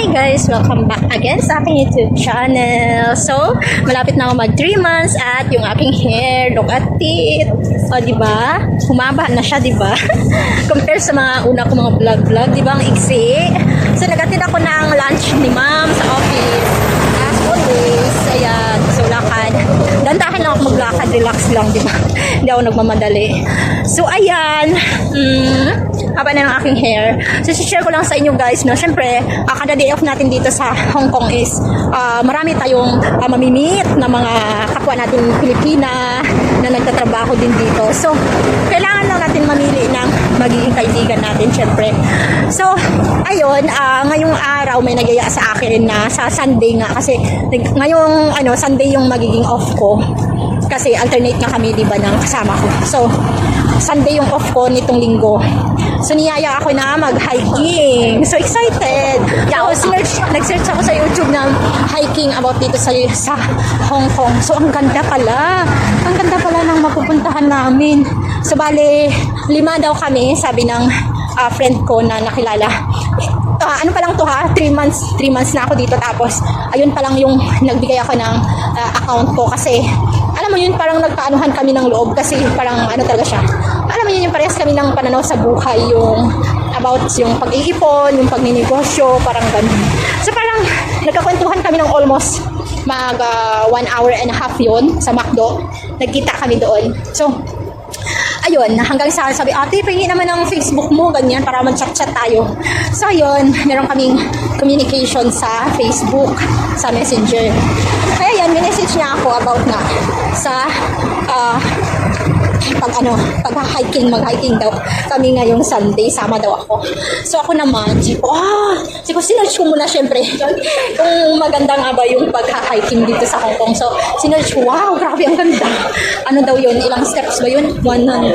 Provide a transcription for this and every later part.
Hi guys! Welcome back again sa aking YouTube channel. So, malapit na ako mag 3 months at yung aking hair, look at it. O, diba? Humaba na siya, diba? Compare sa mga una ko mga vlog-vlog, diba? Ang iksi. So, nag-attend ako ng lunch ni ma'am sa office. As always, ayan. So, lakad. Dandahan lang ako maglakad, relax lang, diba? Hindi ako nagmamadali. So, ayan. Haba na ng aking hair. So, share ko lang sa inyo guys, no? Siyempre, kada day off natin dito sa Hong Kong is marami tayong mamimit na mga kapwa natin Pilipina na nagtatrabaho din dito. So, kailangan lang natin mamili ng magiging kaibigan natin, siyempre. So, ayun, ngayong araw may nagyaya sa akin na sa Sunday nga kasi ngayong Sunday yung magiging off ko. Kasi alternate na kami, di ba, ng kasama ko. So, Sunday yung off ko nitong linggo. So, niyaya ako na mag-hiking. So, excited. Nag-search ako sa YouTube ng hiking about dito sa Hong Kong. So, ang ganda pala. Ang ganda pala ng mapupuntahan namin. So, bale, 5 daw kami, sabi ng friend ko na nakilala. Ano pa lang to ha? 3 months na ako dito. Tapos, ayun pa lang yung nagbigay ako ng account ko kasi alam mo yun, parang nagkaanuhan kami ng loob kasi parang talaga siya. Alam mo yun, yung parehas kami ng pananaw sa buhay, yung about yung pag-iipon, yung pagninegosyo, parang ganun. So parang nagkakwentuhan kami ng almost 1 hour and a half yun sa McDo. Nagkita kami doon. So, ayun, hanggang sa sabi, ate, pingin naman ng Facebook mo, ganyan, para mag-chat-chat tayo. So, ayun, meron kaming communication sa Facebook, sa Messenger. Kaya yan, minessage niya ako about nga sa mag-hiking daw kami ngayong Sunday, sama daw ako. So, ako naman, sinerch ko muna syempre kung maganda nga ba yung pag-hiking dito sa Hong Kong. So, sinerch ko, wow, grabe, ang ganda. Ano daw yun? Ilang steps ba yun? 120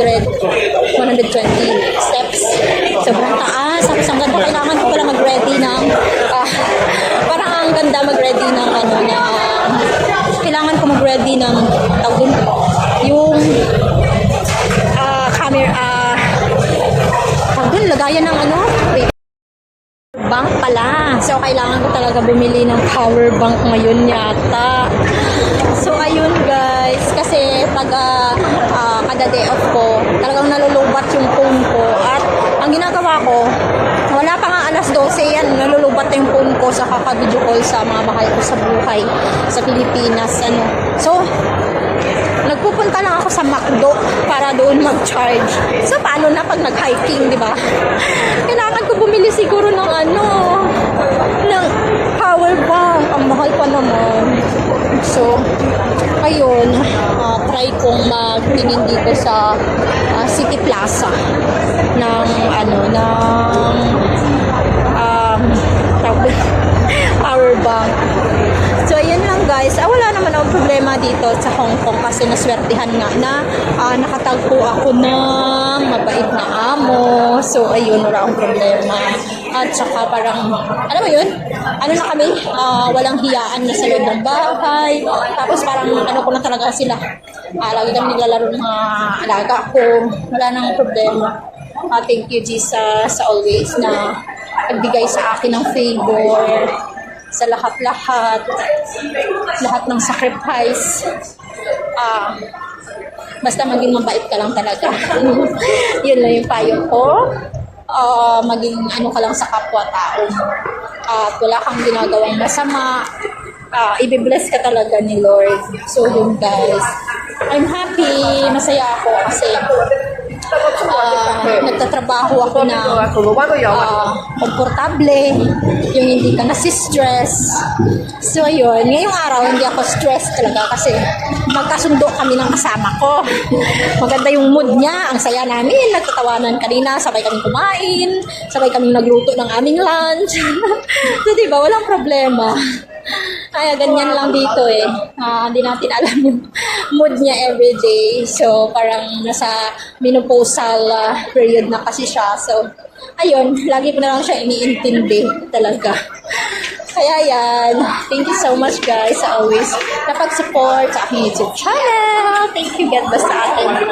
steps. Sobrang taas. Tapos ang ganda, kailangan ko pala mag-ready ng parang ang ganda mag-ready ng kailangan ko mag-ready ng yung lagayan ng bank pala. So, kailangan ko talaga bumili ng power bank ngayon yata. So, ayun guys. Kasi pag kada day off ko, talagang nalulubat yung phone ko. At ang ginagawa ko, wala pa nga alas 12 yan, nalulubat yung phone ko sa kaka-video call sa mga mahal ko sa buhay sa Pilipinas. So, nagpupunta lang ako sa McDo para doon mag-charge. So, paano na pag nag-hiking, di ba? Kailangan ko bumili siguro ng ng power bank. Ang mahal pa naman. So, ayun, try kong magtingin dito sa City Plaza ng power bank. So, ayun lang guys. Wala naman akong problema dito sa Hong Kong kasi naswertihan nga na nakatagpo ako ng mabait na amo. So, ayun, wala akong problema. At saka parang, alam mo yun? Na kami? Walang hiyaan na sa loob ng bahay. Tapos parang ko lang talaga sila. Lagi kami naglalaro ng mga alaga ko. Wala nang problema. Thank you, Jesus, sa always na nagbigay sa akin ng favor sa lahat ng sacrifice. Basta maging mabait ka lang talaga. Yun lang yung payo ko. Maging ka lang sa kapwa-tao. Wala kang ginagawang masama. Ibibless ka talaga ni Lord. So yun guys. I'm happy. Masaya ako kasi nagtatrabaho ako na komportable, yung hindi ka nasi-stress. So ayun, ngayong araw hindi ako stress talaga kasi magkasundo kami ng kasama ko. Maganda yung mood niya, ang saya namin, nagtatawanan kanina, sabay kaming kumain, sabay kaming nagluto ng aming lunch. So diba, walang problema. Ay, ganyan lang dito eh. Hindi natin alam yung mood niya everyday. So, parang nasa menopausal period na kasi siya. So, ayun, lagi ko na lang siya iniintindi talaga. Kaya yan. Thank you so much guys sa always napag-support sa aking YouTube channel. Thank you, God bless sa atin.